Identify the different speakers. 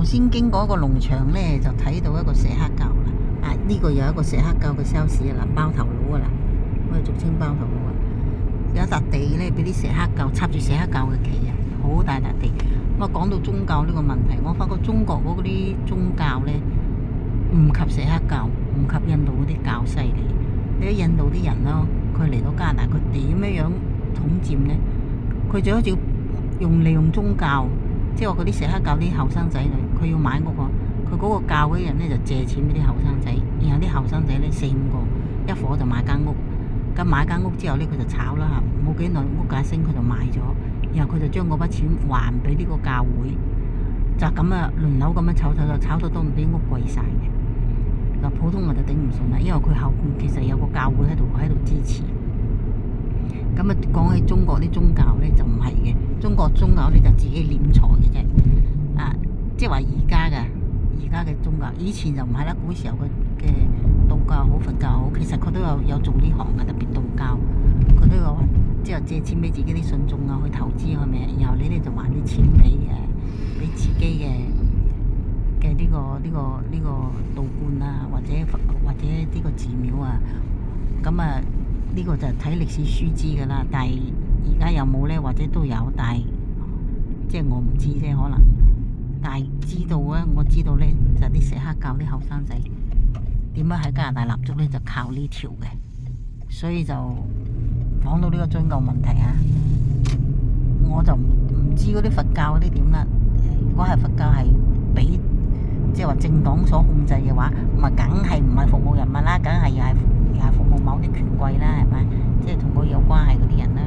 Speaker 1: 頭先經過一個農場呢，就睇到一個錫克教啦。呢個有一個錫克教嘅 sales 啦，包頭佬啊啦，我哋俗稱包頭佬啊。有一笪地呢，俾啲錫克教插住錫克教嘅旗啊，好大笪地。咁啊，講到宗教呢個問題，我發覺中國嗰啲宗教呢，唔及錫克教，唔及印度嗰啲教犀利。你睇印度啲人咯，佢嚟到加拿大，佢點樣統佔呢？佢就好似利用宗教，即係話嗰啲錫克教啲後生仔女，佢要買屋啊，佢嗰個教嗰啲人呢，就借錢俾啲後生仔，然後啲後生仔呢，4、5個一伙就買間屋。咁買間屋之後呢，佢就炒啦，冇幾耐屋價升，佢就賣咗，然後佢就將嗰筆錢還俾呢個教會，就咁啊輪流咁樣炒到都唔啲屋貴晒嘅。嗱，普通人就頂唔順啦，因為佢後半其實有個教會喺度支持。咁啊，講起中國啲宗教呢，就唔係嘅，中國宗教呢，就自己斂財嘅啫。即係話而家嘅宗教，以前就唔係啦，古時候嘅道教好，佛教好，其實佢都有做呢行嘅，特別道教，佢都有即係借錢俾自己啲信眾啊去投資係咪？然後你呢就還啲錢俾自己嘅呢個道觀啊，或者呢個寺廟啊，咁啊呢個就睇歷史書知㗎啦。但係而家有冇呢？或者都有，但係即係我唔知啫，可能。但係知道啊，我知道呢，就啲錫克教啲後生仔點樣喺加拿大立足呢，就靠呢條嘅。所以就講到呢個宗教問題啊，我就唔知嗰啲佛教嗰啲點啦。如果係佛教係俾即係話政黨所控制嘅話，咁啊梗係唔係服務人民啦，梗係又係服務某啲權貴啦，係咪？即係同佢有關係嗰啲人啦。